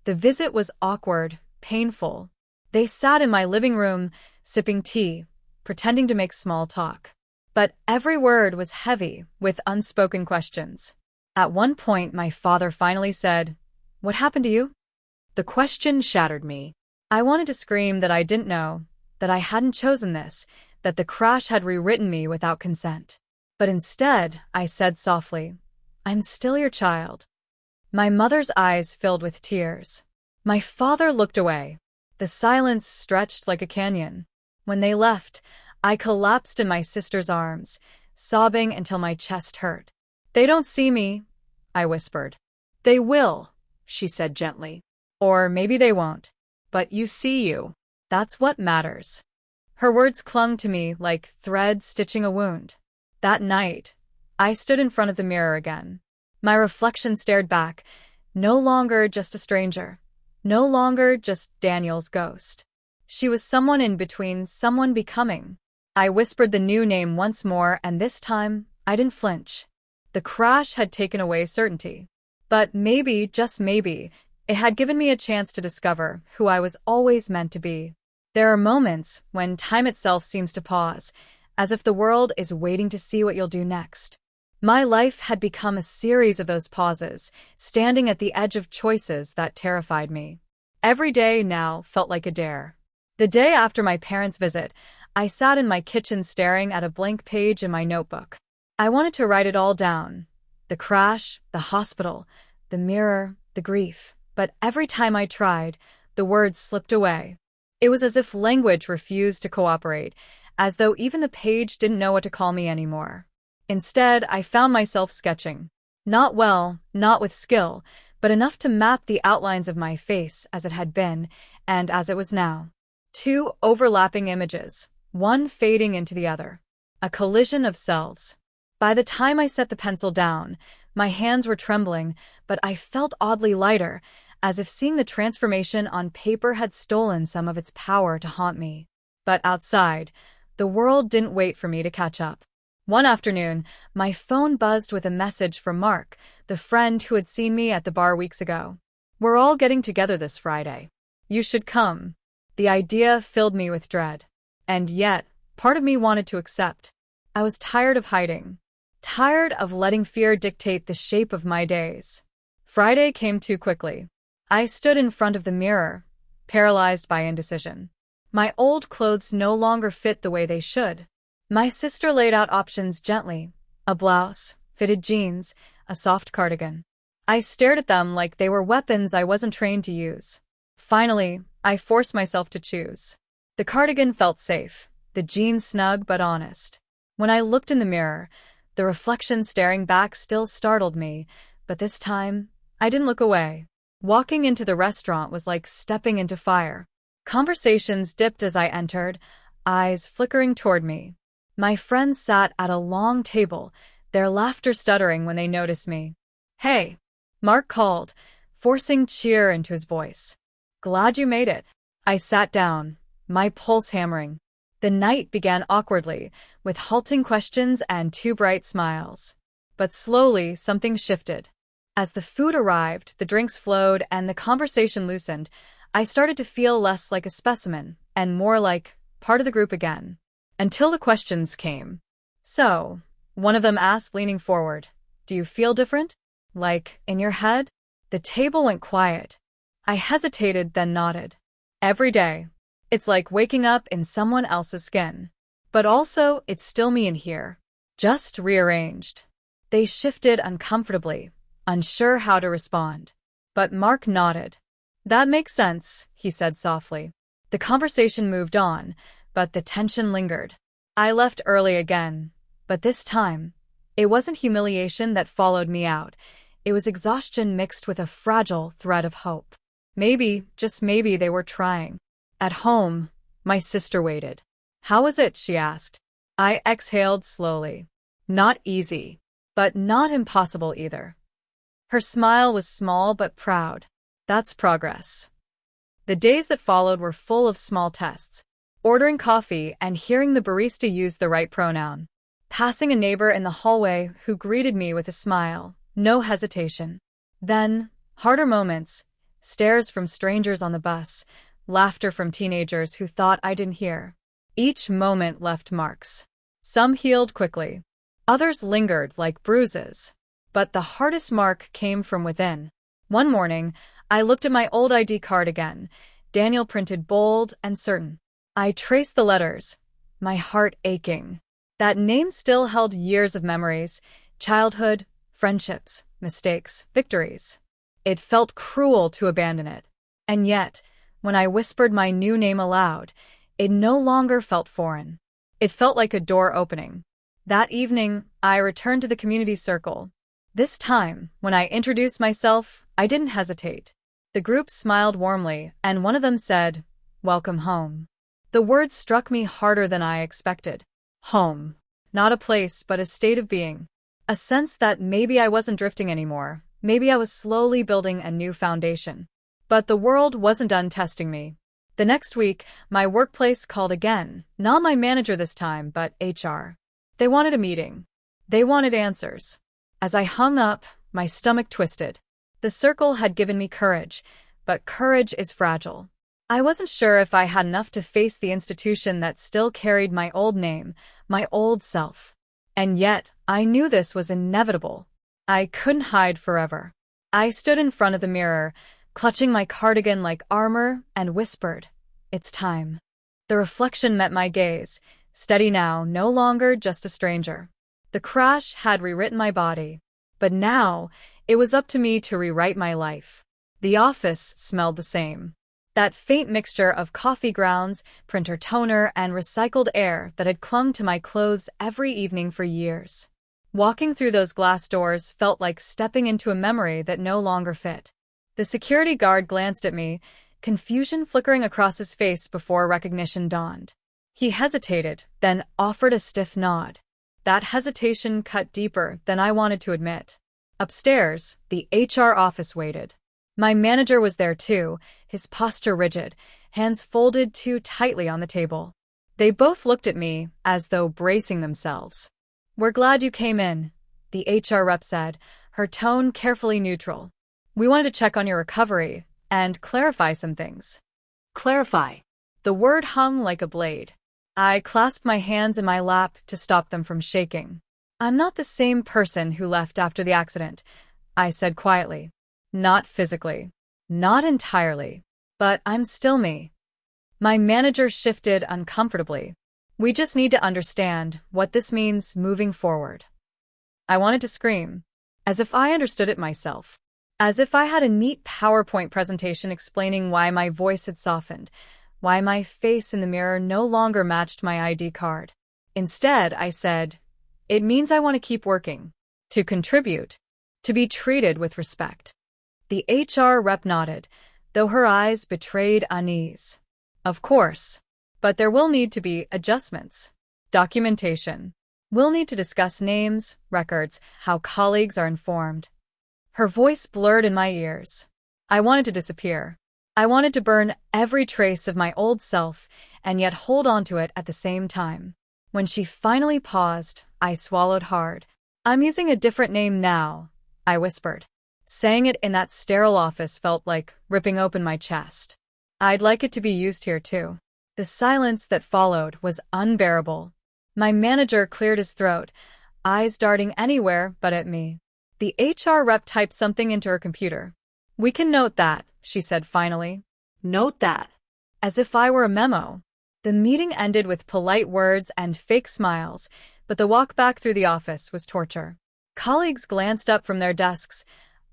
A: The visit was awkward, painful. They sat in my living room, sipping tea, pretending to make small talk. But every word was heavy with unspoken questions. At one point, my father finally said, "What happened to you?" The question shattered me. I wanted to scream that I didn't know, that I hadn't chosen this, that the crash had rewritten me without consent. But instead, I said softly, "I'm still your child." My mother's eyes filled with tears. My father looked away. The silence stretched like a canyon. When they left, I collapsed in my sister's arms, sobbing until my chest hurt. "They don't see me," I whispered. "They will," she said gently. "Or maybe they won't. But you see you. That's what matters." Her words clung to me like threads stitching a wound. That night, I stood in front of the mirror again. My reflection stared back, no longer just a stranger, no longer just Daniel's ghost. She was someone in between, someone becoming. I whispered the new name once more, and this time, I didn't flinch. The crash had taken away certainty. But maybe, just maybe, it had given me a chance to discover who I was always meant to be. There are moments when time itself seems to pause, as if the world is waiting to see what you'll do next. My life had become a series of those pauses, standing at the edge of choices that terrified me. Every day now felt like a dare. The day after my parents' visit, I sat in my kitchen staring at a blank page in my notebook. I wanted to write it all down. The crash, the hospital, the mirror, the grief. But every time I tried, the words slipped away. It was as if language refused to cooperate, as though even the page didn't know what to call me anymore. Instead, I found myself sketching. Not well, not with skill, but enough to map the outlines of my face as it had been, and as it was now. 2 overlapping images, one fading into the other. A collision of selves. By the time I set the pencil down, my hands were trembling, but I felt oddly lighter, as if seeing the transformation on paper had stolen some of its power to haunt me. But outside, the world didn't wait for me to catch up. One afternoon, my phone buzzed with a message from Mark, the friend who had seen me at the bar weeks ago. "We're all getting together this Friday. You should come." The idea filled me with dread. And yet, part of me wanted to accept. I was tired of hiding. Tired of letting fear dictate the shape of my days. Friday came too quickly. I stood in front of the mirror, paralyzed by indecision. My old clothes no longer fit the way they should. My sister laid out options gently: a blouse, fitted jeans, a soft cardigan. I stared at them like they were weapons I wasn't trained to use. Finally, I forced myself to choose. The cardigan felt safe, the jeans snug but honest. When I looked in the mirror, the reflection staring back still startled me, but this time, I didn't look away. Walking into the restaurant was like stepping into fire. Conversations dipped as I entered, eyes flickering toward me. My friends sat at a long table, their laughter stuttering when they noticed me. "Hey," Mark called, forcing cheer into his voice. "Glad you made it." I sat down, my pulse hammering. The night began awkwardly, with halting questions and two bright smiles. But slowly, something shifted. As the food arrived, the drinks flowed, and the conversation loosened, I started to feel less like a specimen, and more like part of the group again. Until the questions came. "So," one of them asked, leaning forward, "do you feel different? Like, in your head?" The table went quiet. I hesitated, then nodded. "Every day. It's like waking up in someone else's skin. But also, it's still me in here. Just rearranged." They shifted uncomfortably, unsure how to respond. But Mark nodded. "That makes sense," he said softly. The conversation moved on, but the tension lingered. I left early again, but this time, it wasn't humiliation that followed me out. It was exhaustion mixed with a fragile thread of hope. Maybe, just maybe, they were trying. At home, my sister waited. "How was it?" she asked. I exhaled slowly. Not easy, but not impossible either. Her smile was small but proud. That's progress. The days that followed were full of small tests. Ordering coffee and hearing the barista use the right pronoun. Passing a neighbor in the hallway who greeted me with a smile, no hesitation. Then, harder moments, stares from strangers on the bus, laughter from teenagers who thought I didn't hear. Each moment left marks. Some healed quickly. Others lingered like bruises. But the hardest mark came from within. One morning, I looked at my old ID card again, Daniel printed bold and certain. I traced the letters, my heart aching. That name still held years of memories, childhood, friendships, mistakes, victories. It felt cruel to abandon it. And yet, when I whispered my new name aloud, it no longer felt foreign. It felt like a door opening. That evening, I returned to the community circle. This time, when I introduced myself, I didn't hesitate. The group smiled warmly, and one of them said, "Welcome home." The words struck me harder than I expected. Home. Not a place, but a state of being. A sense that maybe I wasn't drifting anymore. Maybe I was slowly building a new foundation. But the world wasn't done testing me. The next week, my workplace called again. Not my manager this time, but HR. They wanted a meeting. They wanted answers. As I hung up, my stomach twisted. The circle had given me courage, but courage is fragile. I wasn't sure if I had enough to face the institution that still carried my old name, my old self. And yet, I knew this was inevitable. I couldn't hide forever. I stood in front of the mirror, clutching my cardigan like armor, and whispered, "It's time." The reflection met my gaze, steady now, no longer just a stranger. The crash had rewritten my body, but now it was up to me to rewrite my life. The office smelled the same. That faint mixture of coffee grounds, printer toner, and recycled air that had clung to my clothes every evening for years. Walking through those glass doors felt like stepping into a memory that no longer fit. The security guard glanced at me, confusion flickering across his face before recognition dawned. He hesitated, then offered a stiff nod. That hesitation cut deeper than I wanted to admit. Upstairs, the HR office waited. My manager was there too, his posture rigid, hands folded too tightly on the table. They both looked at me, as though bracing themselves. "We're glad you came in," the HR rep said, her tone carefully neutral. "We wanted to check on your recovery and clarify some things."
B: Clarify.
A: The word hung like a blade. I clasped my hands in my lap to stop them from shaking. I'm not the same person who left after the accident, I said quietly. Not physically. Not entirely. But I'm still me. My manager shifted uncomfortably. We just need to understand what this means moving forward. I wanted to scream, as if I understood it myself. As if I had a neat PowerPoint presentation explaining why my voice had softened, why my face in the mirror no longer matched my ID card. Instead, I said, it means I want to keep working, to contribute, to be treated with respect. The HR rep nodded, though her eyes betrayed unease. Of course, but there will need to be adjustments. Documentation. We'll need to discuss names, records, how colleagues are informed. Her voice blurred in my ears. I wanted to disappear. I wanted to burn every trace of my old self and yet hold on to it at the same time. When she finally paused, I swallowed hard. I'm using a different name now, I whispered. Saying it in that sterile office felt like ripping open my chest. I'd like it to be used here too. The silence that followed was unbearable. My manager cleared his throat, eyes darting anywhere but at me. The HR rep typed something into her computer. We can note that, she said finally.
B: Note that.
A: As if I were a memo. The meeting ended with polite words and fake smiles, but the walk back through the office was torture. Colleagues glanced up from their desks,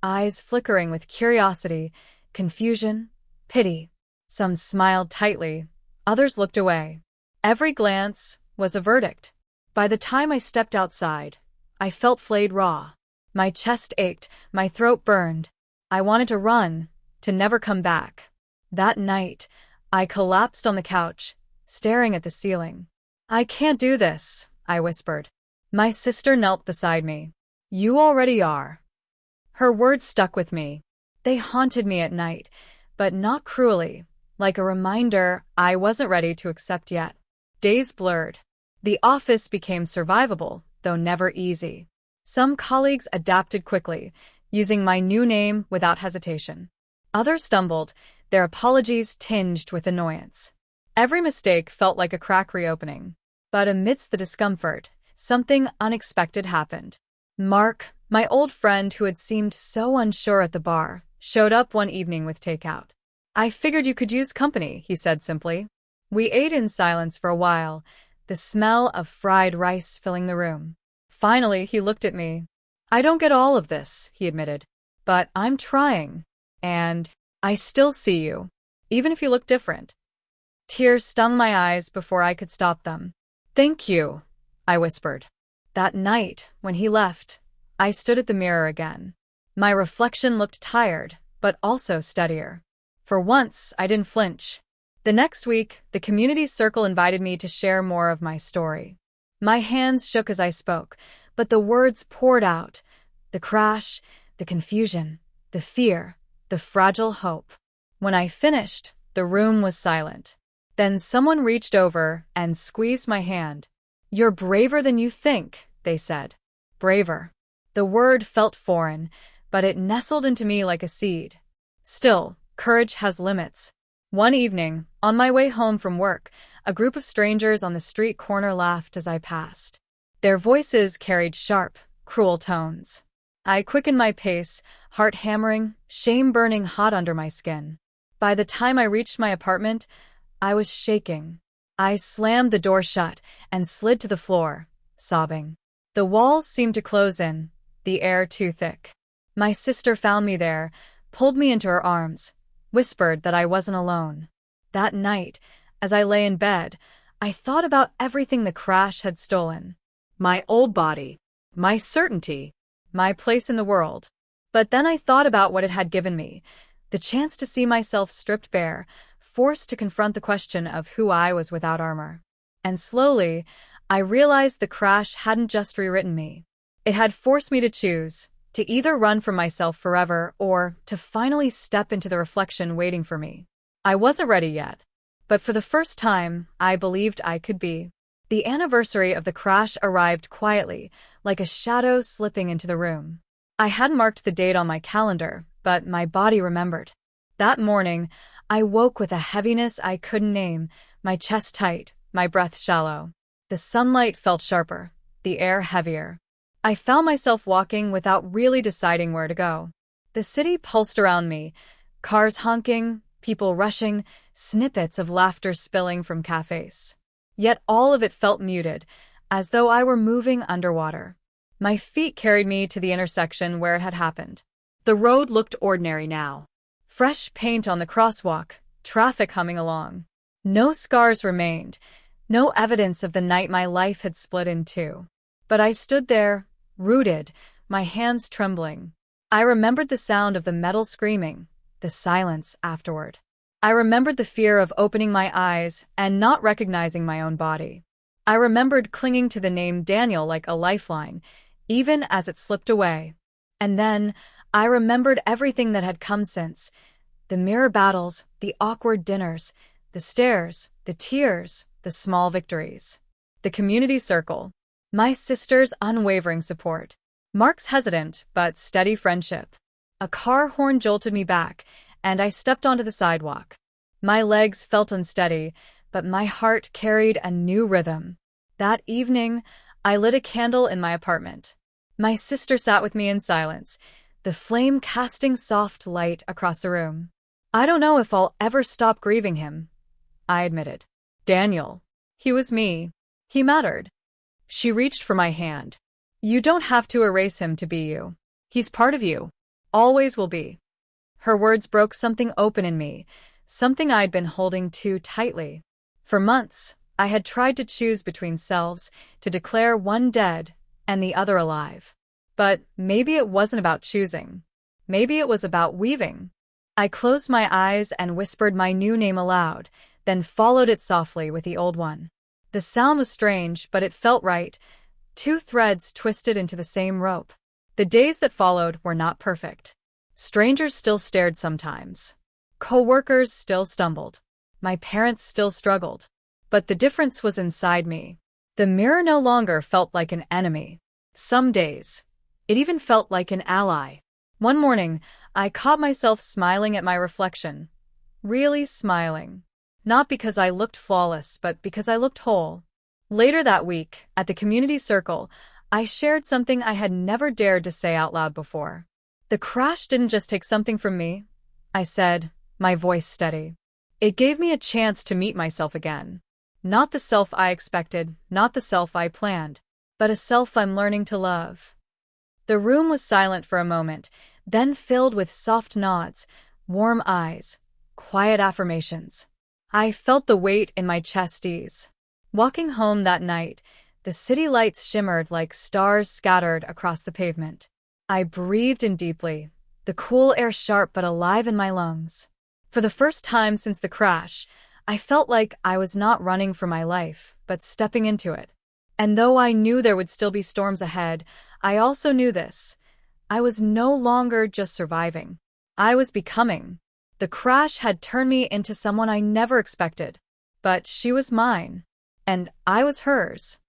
A: eyes flickering with curiosity, confusion, pity. Some smiled tightly, others looked away. Every glance was a verdict. By the time I stepped outside, I felt flayed raw. My chest ached, my throat burned. I wanted to run, to never come back. That night, I collapsed on the couch, staring at the ceiling. I can't do this, I whispered. My sister knelt beside me. You already are. Her words stuck with me. They haunted me at night, but not cruelly, like a reminder I wasn't ready to accept yet. Days blurred. The office became survivable, though never easy. Some colleagues adapted quickly, using my new name without hesitation. Others stumbled, their apologies tinged with annoyance. Every mistake felt like a crack reopening. But amidst the discomfort, something unexpected happened. Mark, my old friend who had seemed so unsure at the bar, showed up one evening with takeout. I figured you could use company, he said simply. We ate in silence for a while, the smell of fried rice filling the room. Finally, he looked at me. I don't get all of this, he admitted, but I'm trying. And I still see you, even if you look different. Tears stung my eyes before I could stop them. Thank you, I whispered. That night, when he left, I stood at the mirror again. My reflection looked tired, but also steadier. For once, I didn't flinch. The next week, the community circle invited me to share more of my story. My hands shook as I spoke, but the words poured out. The crash, the confusion, the fear, the fragile hope. When I finished, the room was silent. Then someone reached over and squeezed my hand. You're braver than you think, they said. Braver. The word felt foreign, but it nestled into me like a seed. Still, courage has limits. One evening, on my way home from work, a group of strangers on the street corner laughed as I passed. Their voices carried sharp, cruel tones. I quickened my pace, heart hammering, shame burning hot under my skin. By the time I reached my apartment, I was shaking. I slammed the door shut and slid to the floor, sobbing. The walls seemed to close in, the air too thick. My sister found me there, pulled me into her arms, whispered that I wasn't alone. That night, as I lay in bed, I thought about everything the crash had stolen.
B: My old body. My certainty.
A: My place in the world. But then I thought about what it had given me, the chance to see myself stripped bare, forced to confront the question of who I was without armor. And slowly, I realized the crash hadn't just rewritten me. It had forced me to choose, to either run from myself forever or to finally step into the reflection waiting for me. I wasn't ready yet, but for the first time, I believed I could be. The anniversary of the crash arrived quietly, like a shadow slipping into the room. I hadn't marked the date on my calendar, but my body remembered. That morning, I woke with a heaviness I couldn't name, my chest tight, my breath shallow. The sunlight felt sharper, the air heavier. I found myself walking without really deciding where to go. The city pulsed around me, cars honking, people rushing, snippets of laughter spilling from cafes. Yet all of it felt muted, as though I were moving underwater. My feet carried me to the intersection where it had happened.
B: The road looked ordinary now.
A: Fresh paint on the crosswalk, traffic humming along. No scars remained, no evidence of the night my life had split in two. But I stood there, rooted, my hands trembling. I remembered the sound of the metal screaming, the silence afterward. I remembered the fear of opening my eyes and not recognizing my own body. I remembered clinging to the name Daniel like a lifeline, even as it slipped away. And then I remembered everything that had come since. The mirror battles, the awkward dinners, the stares, the tears, the small victories. The community circle. My sister's unwavering support. Mark's hesitant but steady friendship. A car horn jolted me back, and I stepped onto the sidewalk. My legs felt unsteady, but my heart carried a new rhythm. That evening, I lit a candle in my apartment. My sister sat with me in silence, the flame casting soft light across the room. I don't know if I'll ever stop grieving him, I admitted. Daniel. He was me. He mattered. She reached for my hand. You don't have to erase him to be you. He's part of you. Always will be. Her words broke something open in me, something I'd been holding too tightly. For months, I had tried to choose between selves, to declare one dead and the other alive. But maybe it wasn't about choosing. Maybe it was about weaving. I closed my eyes and whispered my new name aloud, then followed it softly with the old one. The sound was strange, but it felt right. Two threads twisted into the same rope. The days that followed were not perfect. Strangers still stared sometimes. Co-workers still stumbled. My parents still struggled. But the difference was inside me. The mirror no longer felt like an enemy. Some days, it even felt like an ally. One morning, I caught myself smiling at my reflection. Really smiling. Not because I looked flawless, but because I looked whole. Later that week, at the community circle, I shared something I had never dared to say out loud before. The crash didn't just take something from me, I said, my voice steady. It gave me a chance to meet myself again. Not the self I expected, not the self I planned, but a self I'm learning to love. The room was silent for a moment, then filled with soft nods, warm eyes, quiet affirmations. I felt the weight in my chest ease. Walking home that night, the city lights shimmered like stars scattered across the pavement. I breathed in deeply, the cool air sharp but alive in my lungs. For the first time since the crash, I felt like I was not running for my life, but stepping into it. And though I knew there would still be storms ahead, I also knew this. I was no longer just surviving. I was becoming. The crash had turned me into someone I never expected. But she was mine. And I was hers.